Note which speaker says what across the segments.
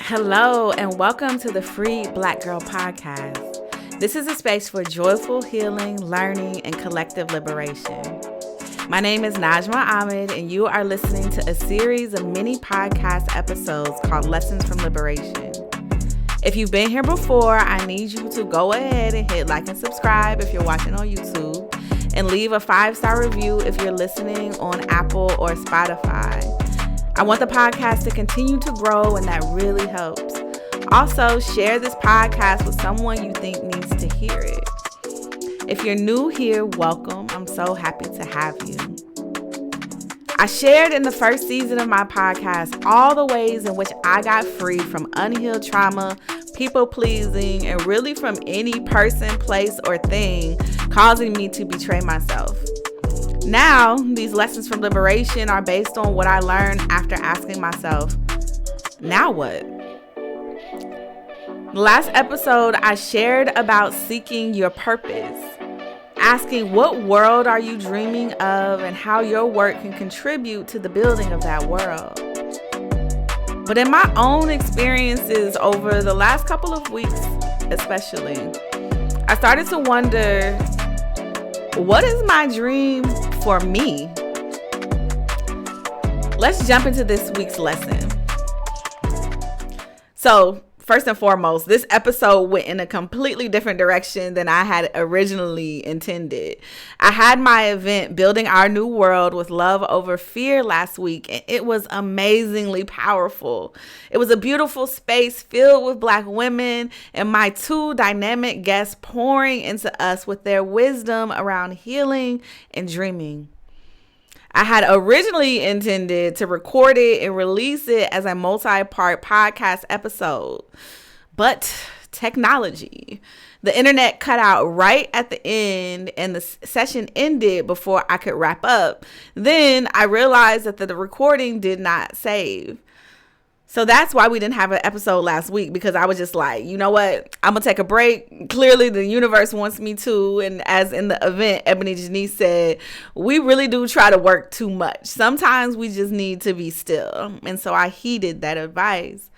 Speaker 1: Hello, and welcome to the Free Black Girl Podcast. This is a space for joyful healing, learning, and collective liberation. My name is Najma Ahmed, and you are listening to a series of mini podcast episodes called Lessons from Liberation. If you've been here before, I need you to go ahead and hit like and subscribe if you're watching on YouTube, and leave a 5-star review if you're listening on Apple or Spotify. I want the podcast to continue to grow, and that really helps. Also, share this podcast with someone you think needs to hear it. If you're new here, welcome. I'm so happy to have you. I shared in the first season of my podcast all the ways in which I got free from unhealed trauma, people pleasing, and really from any person, place, or thing causing me to betray myself. Now, these lessons from liberation are based on what I learned after asking myself, now what? Last episode, I shared about seeking your purpose, asking what world are you dreaming of and how your work can contribute to the building of that world. But in my own experiences over the last couple of weeks, especially, I started to wonder, what is my dream for me? Let's jump into this week's lesson. So, first and foremost, this episode went in a completely different direction than I had originally intended. I had my event, Building Our New World with Love Over Fear, last week, and it was amazingly powerful. It was a beautiful space filled with Black women and my two dynamic guests pouring into us with their wisdom around healing and dreaming. I had originally intended to record it and release it as a multi-part podcast episode, but technology. The internet cut out right at the end and the session ended before I could wrap up. Then I realized that the recording did not save. So that's why we didn't have an episode last week, because I was just like, you know what? I'm going to take a break. Clearly, the universe wants me to. And as in the event, Ebony Janice said, we really do try to work too much. Sometimes we just need to be still. And so I heeded that advice.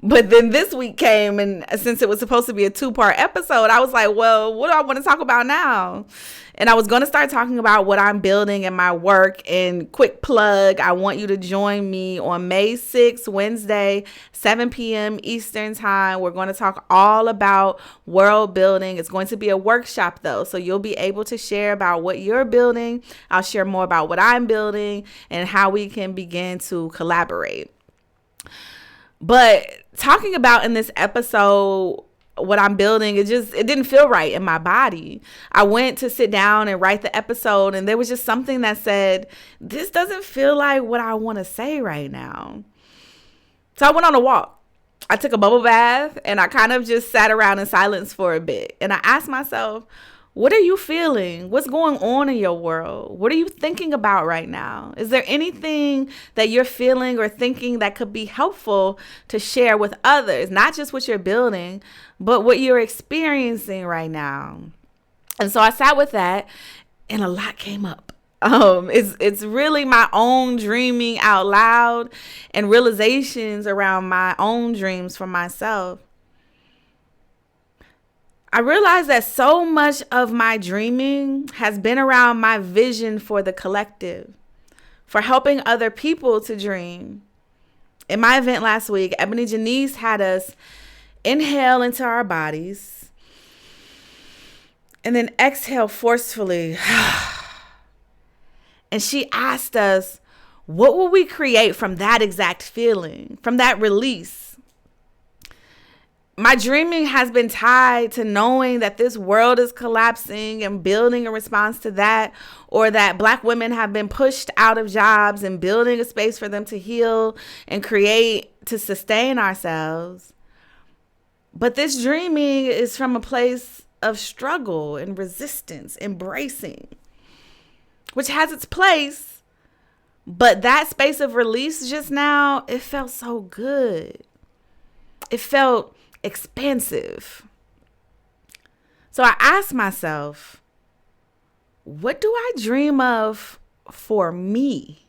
Speaker 1: But then this week came, and since it was supposed to be a 2-part episode, I was like, well, what do I want to talk about now? And I was going to start talking about what I'm building in my work. And quick plug, I want you to join me on May 6th, Wednesday, 7 p.m. Eastern time. We're going to talk all about world building. It's going to be a workshop, though, so you'll be able to share about what you're building. I'll share more about what I'm building and how we can begin to collaborate. But talking about in this episode what I'm building, it didn't feel right in my body. I went to sit down and write the episode, and there was just something that said, this doesn't feel like what I want to say right now. So I went on a walk. I took a bubble bath, and I kind of just sat around in silence for a bit. And I asked myself, what are you feeling? What's going on in your world? What are you thinking about right now? Is there anything that you're feeling or thinking that could be helpful to share with others? Not just what you're building, but what you're experiencing right now. And so I sat with that, and a lot came up. It's really my own dreaming out loud and realizations around my own dreams for myself. I realized that so much of my dreaming has been around my vision for the collective, for helping other people to dream. In my event last week, Ebony Janice had us inhale into our bodies and then exhale forcefully. And she asked us, what will we create from that exact feeling, from that release? My dreaming has been tied to knowing that this world is collapsing and building a response to that, or that Black women have been pushed out of jobs and building a space for them to heal and create to sustain ourselves. But this dreaming is from a place of struggle and resistance, embracing, which has its place. But that space of release just now, it felt so good. It felt expansive. So I asked myself, what do I dream of for me?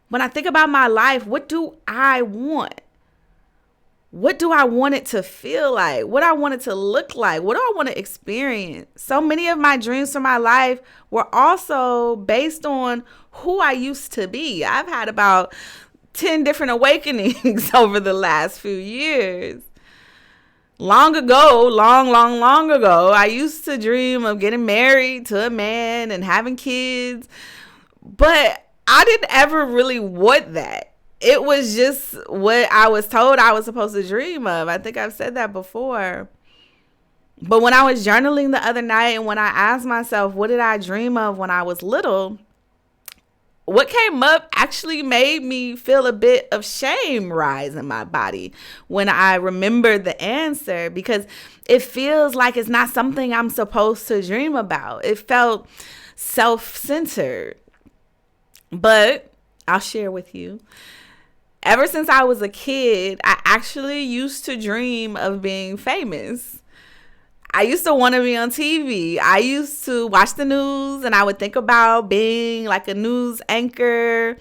Speaker 1: When I think about my life, what do I want? What do I want it to feel like? What I want it to look like? What do I want to experience? So many of my dreams for my life were also based on who I used to be. I've had about 10 different awakenings over the last few years. Long ago, long ago, I used to dream of getting married to a man and having kids, but I didn't ever really want that. It was just what I was told I was supposed to dream of. I think I've said that before. But when I was journaling the other night and when I asked myself, what did I dream of when I was little? What came up actually made me feel a bit of shame rise in my body when I remembered the answer, because it feels like it's not something I'm supposed to dream about. It felt self-centered. But I'll share with you. Ever since I was a kid, I actually used to dream of being famous. I used to want to be on TV. I used to watch the news and I would think about being like a news anchor.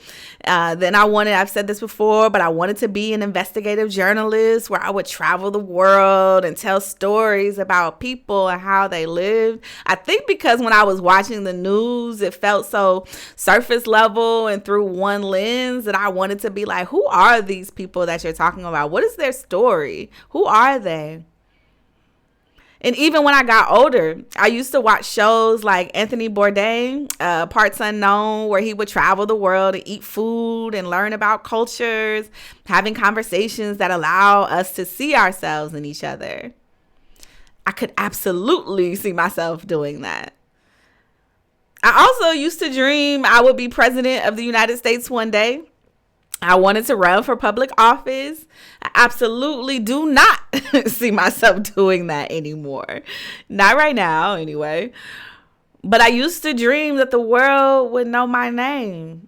Speaker 1: I've said this before, but I wanted to be an investigative journalist where I would travel the world and tell stories about people and how they lived. I think because when I was watching the news, it felt so surface level and through one lens that I wanted to be like, who are these people that you're talking about? What is their story? Who are they? And even when I got older, I used to watch shows like Anthony Bourdain, Parts Unknown, where he would travel the world and eat food and learn about cultures, having conversations that allow us to see ourselves in each other. I could absolutely see myself doing that. I also used to dream I would be president of the United States one day. I wanted to run for public office. I absolutely do not see myself doing that anymore. Not right now, anyway. But I used to dream that the world would know my name.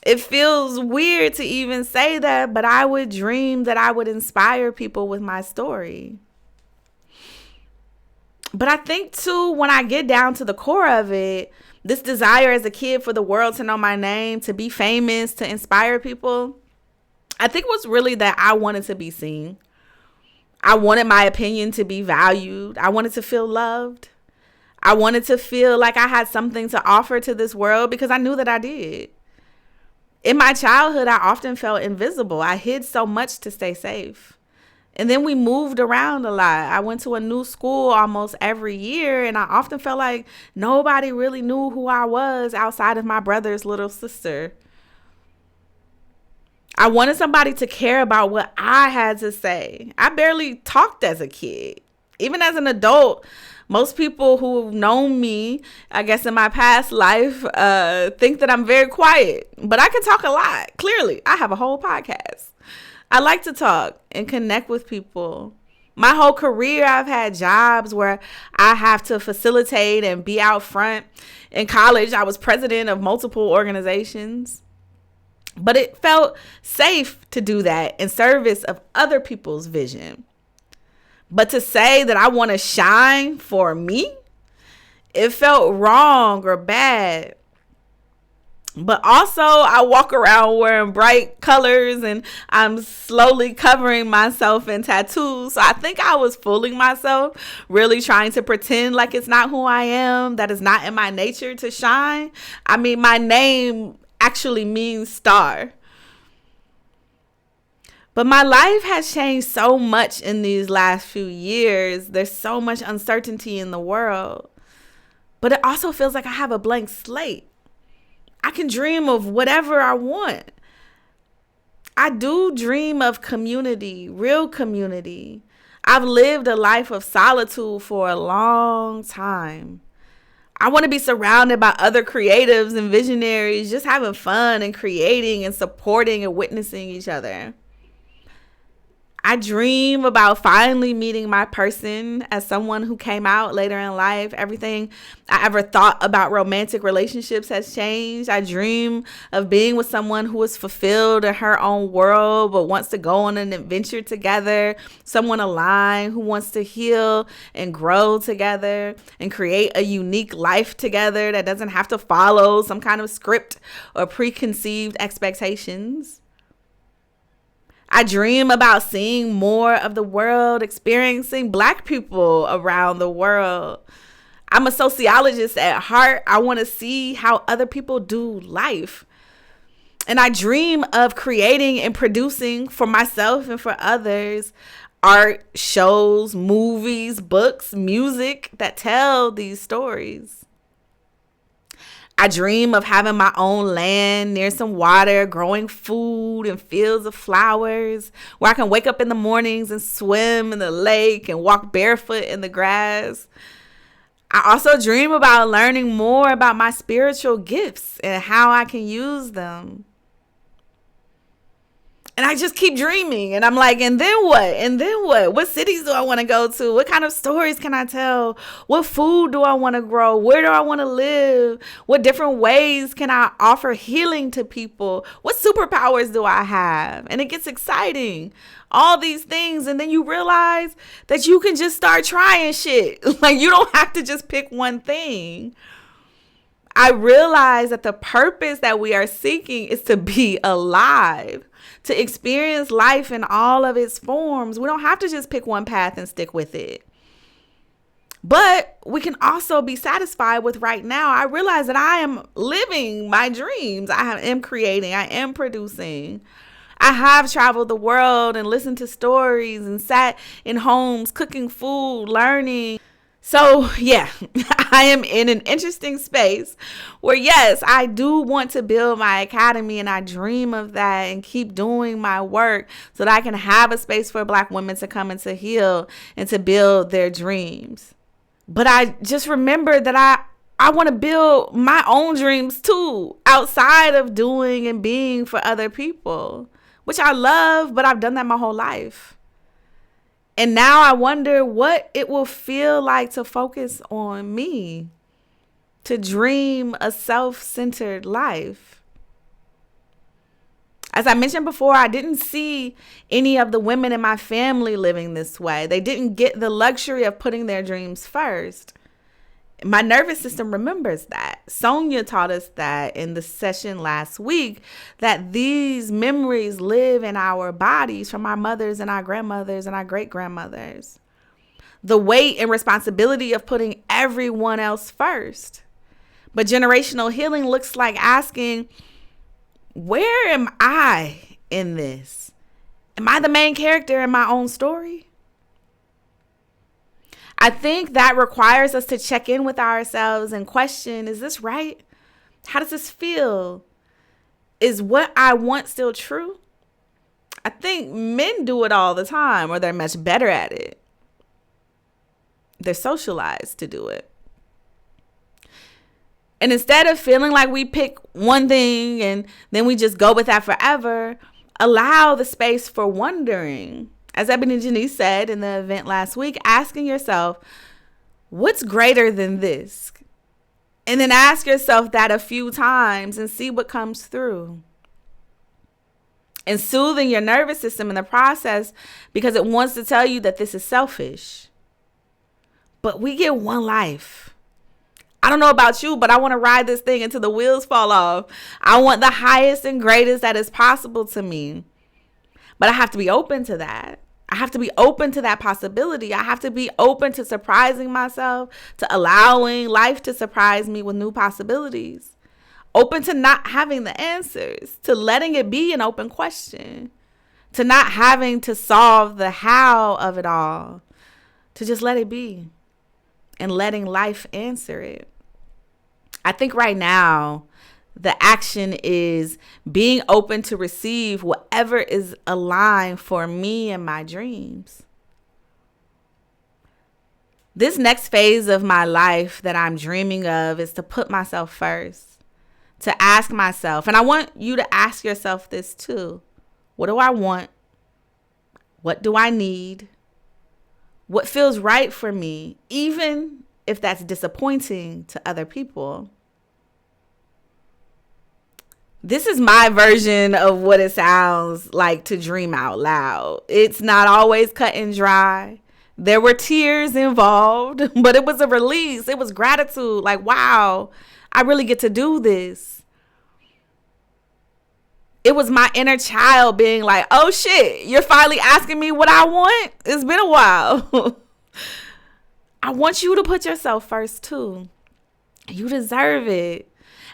Speaker 1: It feels weird to even say that, but I would dream that I would inspire people with my story. But I think, too, when I get down to the core of it, this desire as a kid for the world to know my name, to be famous, to inspire people, I think it was really that I wanted to be seen. I wanted my opinion to be valued. I wanted to feel loved. I wanted to feel like I had something to offer to this world because I knew that I did. In my childhood, I often felt invisible. I hid so much to stay safe. And then we moved around a lot. I went to a new school almost every year, and I often felt like nobody really knew who I was outside of my brother's little sister. I wanted somebody to care about what I had to say. I barely talked as a kid. Even as an adult, most people who've known me, I guess in my past life, think that I'm very quiet. But I can talk a lot. Clearly, I have a whole podcast. I like to talk and connect with people. My whole career, I've had jobs where I have to facilitate and be out front. In college, I was president of multiple organizations. But it felt safe to do that in service of other people's vision. But to say that I want to shine for me, it felt wrong or bad. But also, I walk around wearing bright colors and I'm slowly covering myself in tattoos. So I think I was fooling myself, really trying to pretend like it's not who I am, that it's not in my nature to shine. I mean, my name actually means star. But my life has changed so much in these last few years. There's so much uncertainty in the world. But it also feels like I have a blank slate. I can dream of whatever I want. I do dream of community, real community. I've lived a life of solitude for a long time. I want to be surrounded by other creatives and visionaries, just having fun and creating and supporting and witnessing each other. I dream about finally meeting my person as someone who came out later in life. Everything I ever thought about romantic relationships has changed. I dream of being with someone who is fulfilled in her own world but wants to go on an adventure together. Someone aligned who wants to heal and grow together and create a unique life together that doesn't have to follow some kind of script or preconceived expectations. I dream about seeing more of the world, experiencing Black people around the world. I'm a sociologist at heart. I want to see how other people do life. And I dream of creating and producing for myself and for others art, shows, movies, books, music that tell these stories. I dream of having my own land near some water, growing food and fields of flowers, where I can wake up in the mornings and swim in the lake and walk barefoot in the grass. I also dream about learning more about my spiritual gifts and how I can use them. And I just keep dreaming. And I'm like, and then what? And then what? What cities do I want to go to? What kind of stories can I tell? What food do I want to grow? Where do I want to live? What different ways can I offer healing to people? What superpowers do I have? And it gets exciting. All these things. And then you realize that you can just start trying shit. Like, you don't have to just pick one thing. I realize that the purpose that we are seeking is to be alive, to experience life in all of its forms. We don't have to just pick one path and stick with it. But we can also be satisfied with right now. I realize that I am living my dreams. I am creating. I am producing. I have traveled the world and listened to stories and sat in homes cooking food, learning. So, yeah, I am in an interesting space where, yes, I do want to build my academy, and I dream of that and keep doing my work so that I can have a space for Black women to come and to heal and to build their dreams. But I just remember that I want to build my own dreams too, outside of doing and being for other people, which I love, but I've done that my whole life. And now I wonder what it will feel like to focus on me, to dream a self-centered life. As I mentioned before, I didn't see any of the women in my family living this way. They didn't get the luxury of putting their dreams first. My nervous system remembers that. Sonia taught us that in the session last week, that these memories live in our bodies from our mothers and our grandmothers and our great-grandmothers. The weight and responsibility of putting everyone else first. But generational healing looks like asking, where am I in this? Am I the main character in my own story? I think that requires us to check in with ourselves and question, is this right? How does this feel? Is what I want still true? I think men do it all the time, or they're much better at it. They're socialized to do it. And instead of feeling like we pick one thing and then we just go with that forever, allow the space for wondering. As Ebony and Janice said in the event last week, asking yourself, what's greater than this? And then ask yourself that a few times and see what comes through. And soothing your nervous system in the process, because it wants to tell you that this is selfish. But we get one life. I don't know about you, but I want to ride this thing until the wheels fall off. I want the highest and greatest that is possible to me. But I have to be open to that. I have to be open to that possibility. I have to be open to surprising myself, to allowing life to surprise me with new possibilities. Open to not having the answers, to letting it be an open question, to not having to solve the how of it all, to just let it be and letting life answer it. I think right now, the action is being open to receive whatever is aligned for me and my dreams. This next phase of my life that I'm dreaming of is to put myself first, to ask myself, and I want you to ask yourself this too. What do I want? What do I need? What feels right for me, even if that's disappointing to other people? This is my version of what it sounds like to dream out loud. It's not always cut and dry. There were tears involved, but it was a release. It was gratitude. Like, wow, I really get to do this. It was my inner child being like, oh shit, you're finally asking me what I want? It's been a while. I want you to put yourself first too. You deserve it.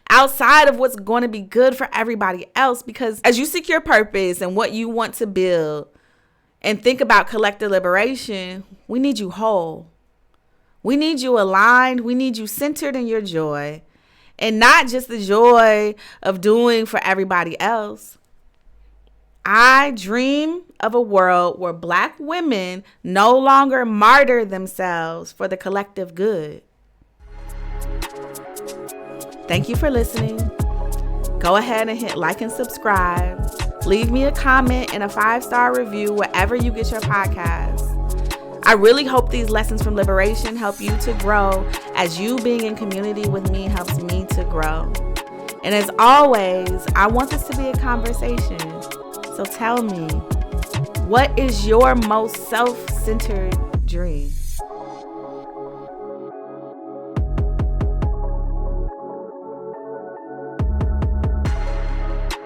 Speaker 1: Outside of what's going to be good for everybody else, because as you seek your purpose and what you want to build and think about collective liberation, we need you whole. We need you aligned. We need you centered in your joy, and not just the joy of doing for everybody else. I dream of a world where Black women no longer martyr themselves for the collective good. Thank you for listening. Go ahead and hit like and subscribe. Leave me a comment and a 5-star review wherever you get your podcasts. I really hope these lessons from liberation help you to grow, as you being in community with me helps me to grow. And as always, I want this to be a conversation. So tell me, what is your most self-centered dream?